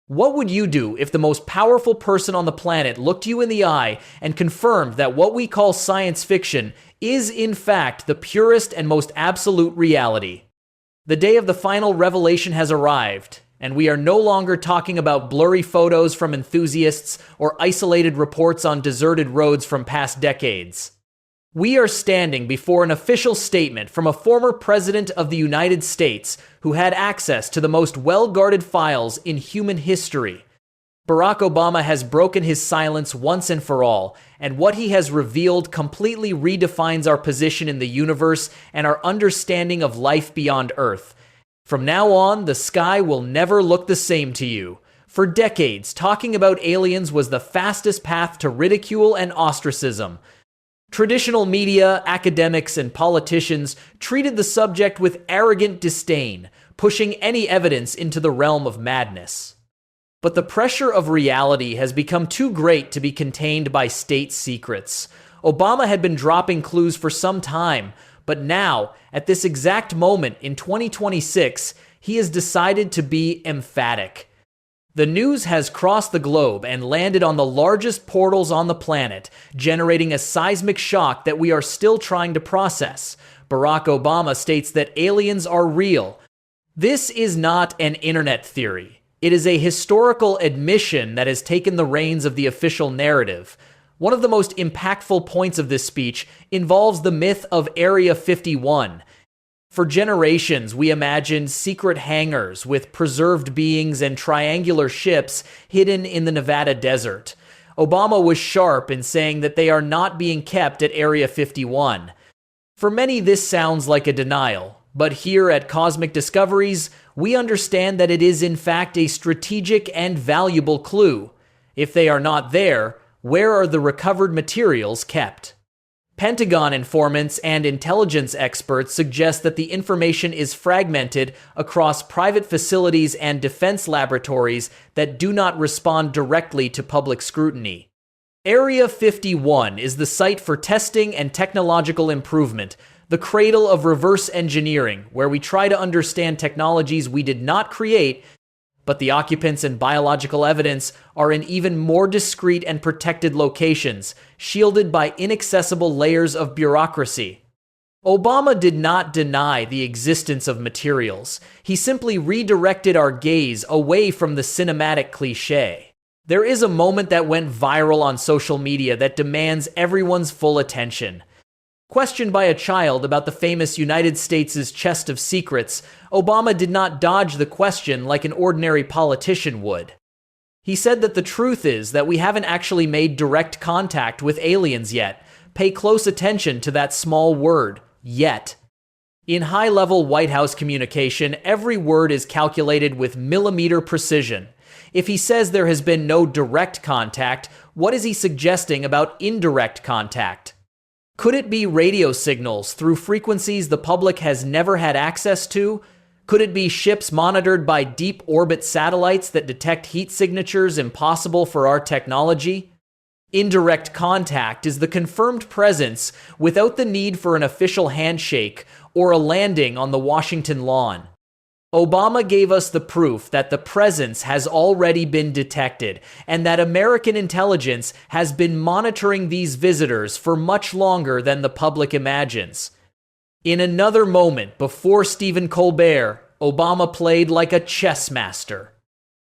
What would you do if the most powerful person on the planet looked you in the eye and confirmed that what we call science fiction is in fact the purest and most absolute reality? The day of the final revelation has arrived, and we are no longer talking about blurry photos from enthusiasts or isolated reports on deserted roads from past decades. We are standing before an official statement from a former president of the United States who had access to the most well-guarded files in human history. Barack Obama has broken his silence once and for all, and what he has revealed completely redefines our position in the universe and our understanding of life beyond Earth. From now on, the sky will never look the same to you. For decades, talking about aliens was the fastest path to ridicule and ostracism. Traditional media, academics, and politicians treated the subject with arrogant disdain, pushing any evidence into the realm of madness. But the pressure of reality has become too great to be contained by state secrets. Obama had been dropping clues for some time, but now, at this exact moment in 2026, he has decided to be emphatic. The news has crossed the globe and landed on the largest portals on the planet, generating a seismic shock that we are still trying to process. Barack Obama states that aliens are real. This is not an internet theory. It is a historical admission that has taken the reins of the official narrative. One of the most impactful points of this speech involves the myth of Area 51. For generations, we imagined secret hangars with preserved beings and triangular ships hidden in the Nevada desert. Obama was sharp in saying that they are not being kept at Area 51. For many, this sounds like a denial, but here at Cosmic Discoveries, we understand that it is in fact a strategic and valuable clue. If they are not there, where are the recovered materials kept? Pentagon informants and intelligence experts suggest that the information is fragmented across private facilities and defense laboratories that do not respond directly to public scrutiny. Area 51 is the site for testing and technological improvement, the cradle of reverse engineering, where we try to understand technologies we did not create, but the occupants and biological evidence are in even more discreet and protected locations, shielded by inaccessible layers of bureaucracy. Obama did not deny the existence of materials. He simply redirected our gaze away from the cinematic cliché. There is a moment that went viral on social media that demands everyone's full attention. Questioned by a child about the famous United States' chest of secrets, Obama did not dodge the question like an ordinary politician would. He said that the truth is that we haven't actually made direct contact with aliens yet. Pay close attention to that small word, yet. In high-level White House communication, every word is calculated with millimeter precision. If he says there has been no direct contact, what is he suggesting about indirect contact? Could it be radio signals through frequencies the public has never had access to? Could it be ships monitored by deep orbit satellites that detect heat signatures impossible for our technology? Indirect contact is the confirmed presence without the need for an official handshake or a landing on the Washington lawn. Obama gave us the proof that the presence has already been detected and that American intelligence has been monitoring these visitors for much longer than the public imagines. In another moment before Stephen Colbert, Obama played like a chess master.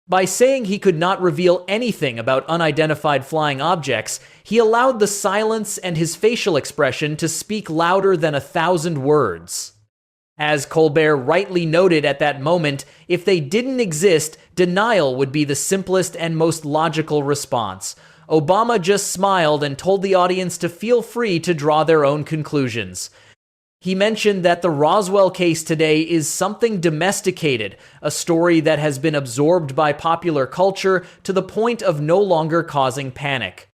By saying he could not reveal anything about unidentified flying objects, he allowed the silence and his facial expression to speak louder than 1,000 words. As Colbert rightly noted at that moment, if they didn't exist, denial would be the simplest and most logical response. Obama just smiled and told the audience to feel free to draw their own conclusions. He mentioned that the Roswell case today is something domesticated, a story that has been absorbed by popular culture to the point of no longer causing panic.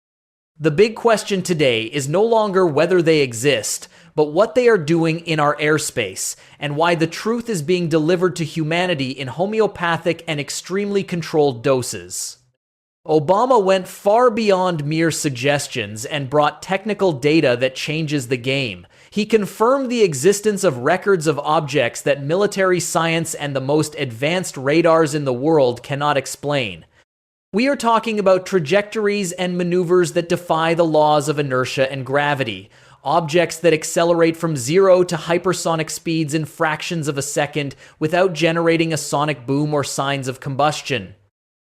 The big question today is no longer whether they exist, but what they are doing in our airspace, and why the truth is being delivered to humanity in homeopathic and extremely controlled doses. Obama went far beyond mere suggestions and brought technical data that changes the game. He confirmed the existence of records of objects that military science and the most advanced radars in the world cannot explain. We are talking about trajectories and maneuvers that defy the laws of inertia and gravity, objects that accelerate from 0 to hypersonic speeds in fractions of a second without generating a sonic boom or signs of combustion.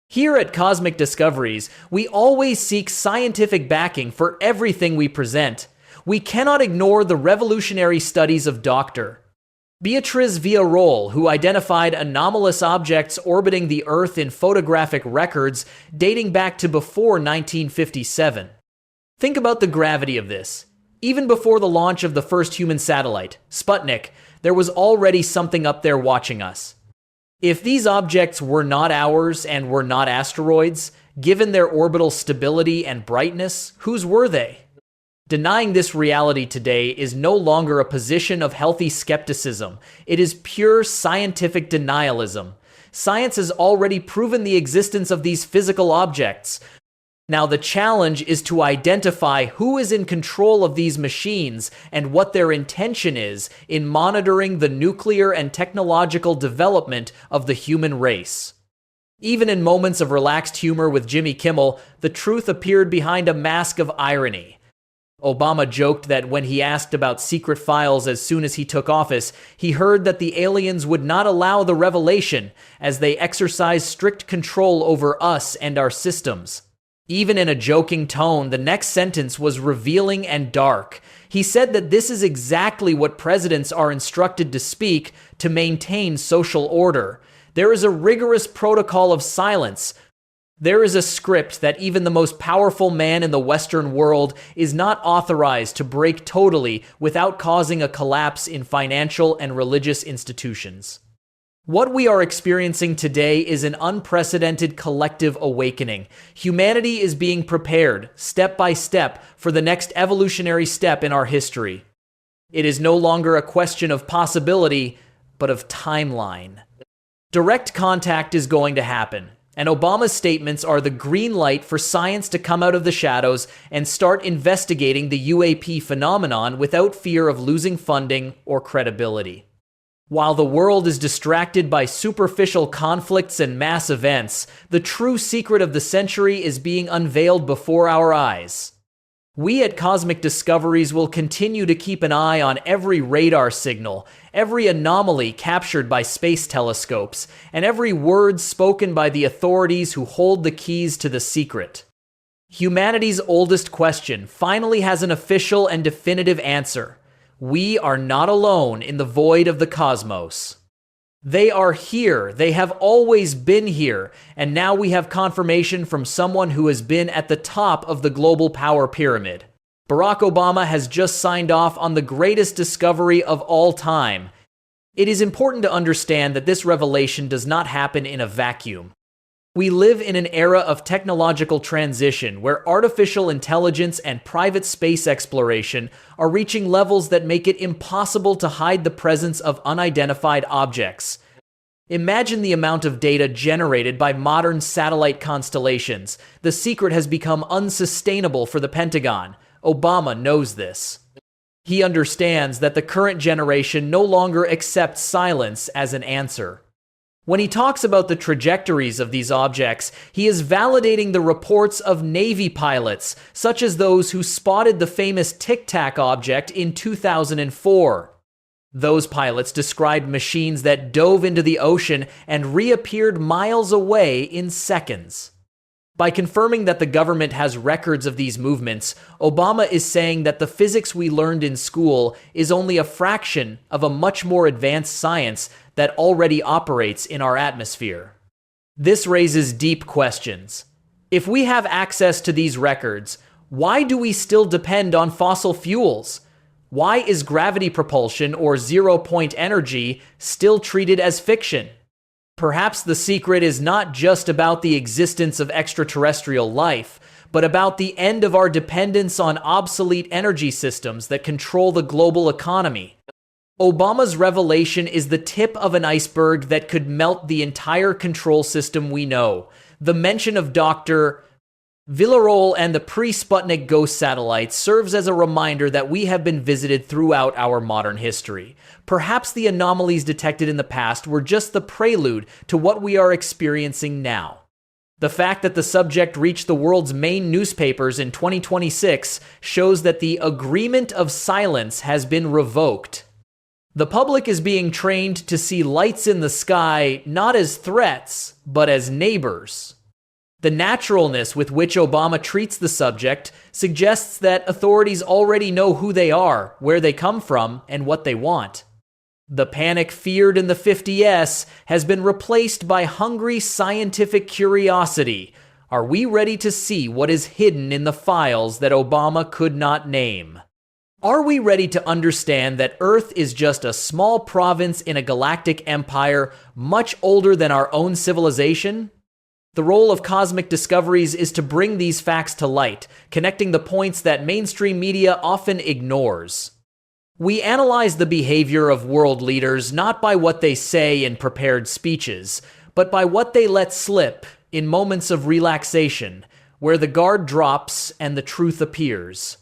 Here at Cosmic Discoveries, we always seek scientific backing for everything we present. We cannot ignore the revolutionary studies of Dr. Beatriz Villarroel, who identified anomalous objects orbiting the Earth in photographic records dating back to before 1957. Think about the gravity of this. Even before the launch of the first human satellite, Sputnik, there was already something up there watching us. If these objects were not ours and were not asteroids, given their orbital stability and brightness, whose were they? Denying this reality today is no longer a position of healthy skepticism. It is pure scientific denialism. Science has already proven the existence of these physical objects. Now the challenge is to identify who is in control of these machines and what their intention is in monitoring the nuclear and technological development of the human race. Even in moments of relaxed humor with Jimmy Kimmel, the truth appeared behind a mask of irony. Obama joked that when he asked about secret files as soon as he took office, he heard that the aliens would not allow the revelation as they exercise strict control over us and our systems. Even in a joking tone, the next sentence was revealing and dark. He said that this is exactly what presidents are instructed to speak to maintain social order. There is a rigorous protocol of silence. There is a script that even the most powerful man in the Western world is not authorized to break totally without causing a collapse in financial and religious institutions. What we are experiencing today is an unprecedented collective awakening. Humanity is being prepared, step by step, for the next evolutionary step in our history. It is no longer a question of possibility, but of timeline. Direct contact is going to happen. And Obama's statements are the green light for science to come out of the shadows and start investigating the UAP phenomenon without fear of losing funding or credibility. While the world is distracted by superficial conflicts and mass events, the true secret of the century is being unveiled before our eyes. We at Cosmic Discoveries will continue to keep an eye on every radar signal, every anomaly captured by space telescopes, and every word spoken by the authorities who hold the keys to the secret. Humanity's oldest question finally has an official and definitive answer. We are not alone in the void of the cosmos. They are here, they have always been here, and now we have confirmation from someone who has been at the top of the global power pyramid. Barack Obama has just signed off on the greatest discovery of all time. It is important to understand that this revelation does not happen in a vacuum. We live in an era of technological transition where artificial intelligence and private space exploration are reaching levels that make it impossible to hide the presence of unidentified objects. Imagine the amount of data generated by modern satellite constellations. The secret has become unsustainable for the Pentagon. Obama knows this. He understands that the current generation no longer accepts silence as an answer. When he talks about the trajectories of these objects, he is validating the reports of Navy pilots, such as those who spotted the famous Tic Tac object in 2004. Those pilots described machines that dove into the ocean and reappeared miles away in seconds. By confirming that the government has records of these movements, Obama is saying that the physics we learned in school is only a fraction of a much more advanced science that already operates in our atmosphere. This raises deep questions. If we have access to these records, why do we still depend on fossil fuels? Why is gravity propulsion or zero-point energy still treated as fiction? Perhaps the secret is not just about the existence of extraterrestrial life, but about the end of our dependence on obsolete energy systems that control the global economy. Obama's revelation is the tip of an iceberg that could melt the entire control system we know. The mention of Dr. Villarroel and the pre-Sputnik ghost satellites serves as a reminder that we have been visited throughout our modern history. Perhaps the anomalies detected in the past were just the prelude to what we are experiencing now. The fact that the subject reached the world's main newspapers in 2026 shows that the agreement of silence has been revoked. The public is being trained to see lights in the sky not as threats, but as neighbors. The naturalness with which Obama treats the subject suggests that authorities already know who they are, where they come from, and what they want. The panic feared in the 50s has been replaced by hungry scientific curiosity. Are we ready to see what is hidden in the files that Obama could not name? Are we ready to understand that Earth is just a small province in a galactic empire much older than our own civilization? The role of cosmic discoveries is to bring these facts to light, connecting the points that mainstream media often ignores. We analyze the behavior of world leaders not by what they say in prepared speeches, but by what they let slip in moments of relaxation, where the guard drops and the truth appears.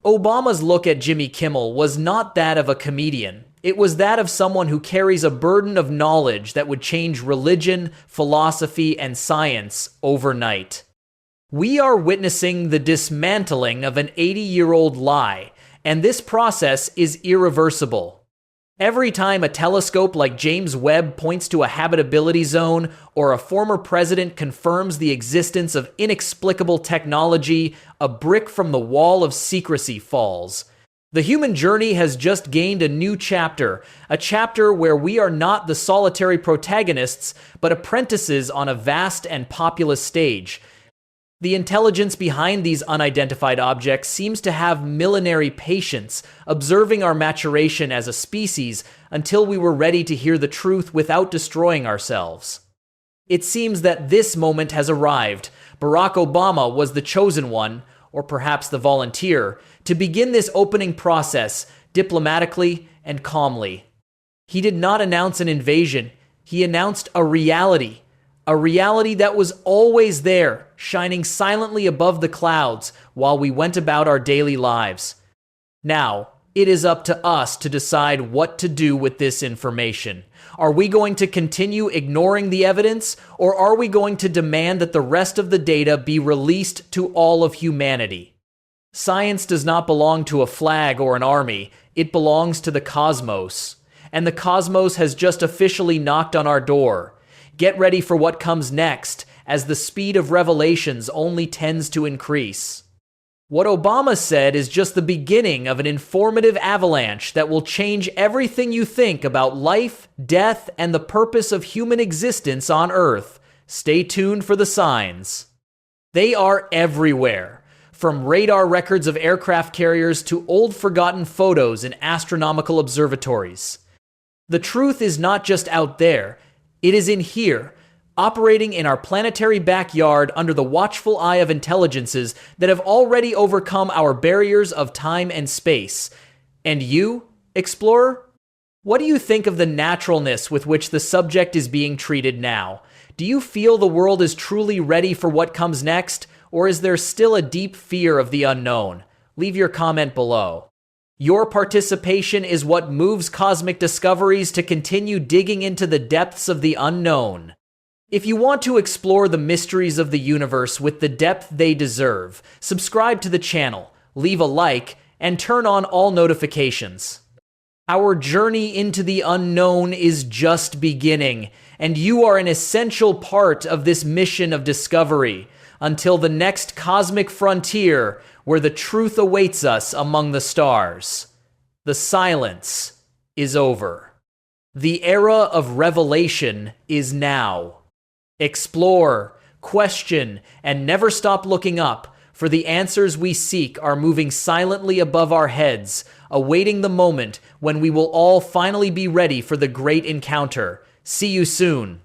Obama's look at Jimmy Kimmel was not that of a comedian. It was that of someone who carries a burden of knowledge that would change religion, philosophy, and science overnight. We are witnessing the dismantling of an 80-year-old lie, and this process is irreversible. Every time a telescope like James Webb points to a habitability zone, or a former president confirms the existence of inexplicable technology, a brick from the wall of secrecy falls. The human journey has just gained a new chapter, a chapter where we are not the solitary protagonists, but apprentices on a vast and populous stage. The intelligence behind these unidentified objects seems to have millenary patience, observing our maturation as a species until we were ready to hear the truth without destroying ourselves. It seems that this moment has arrived. Barack Obama was the chosen one, or perhaps the volunteer, to begin this opening process diplomatically and calmly. He did not announce an invasion. He announced a reality that was always there, shining silently above the clouds while we went about our daily lives. Now, it is up to us to decide what to do with this information. Are we going to continue ignoring the evidence, or are we going to demand that the rest of the data be released to all of humanity? Science does not belong to a flag or an army. It belongs to the cosmos. And the cosmos has just officially knocked on our door. Get ready for what comes next, as the speed of revelations only tends to increase. What Obama said is just the beginning of an informative avalanche that will change everything you think about life, death, and the purpose of human existence on Earth. Stay tuned for the signs. They are everywhere, from radar records of aircraft carriers to old forgotten photos in astronomical observatories. The truth is not just out there. It is in here, operating in our planetary backyard under the watchful eye of intelligences that have already overcome our barriers of time and space. And you, explorer? What do you think of the naturalness with which the subject is being treated now? Do you feel the world is truly ready for what comes next, or is there still a deep fear of the unknown? Leave your comment below. Your participation is what moves Cosmic Discoveries to continue digging into the depths of the unknown. If you want to explore the mysteries of the universe with the depth they deserve, subscribe to the channel, leave a like, and turn on all notifications. Our journey into the unknown is just beginning, and you are an essential part of this mission of discovery, until the next cosmic frontier where the truth awaits us among the stars. The silence is over. The era of revelation is now. Explore, question, and never stop looking up, for the answers we seek are moving silently above our heads, awaiting the moment when we will all finally be ready for the great encounter. See you soon.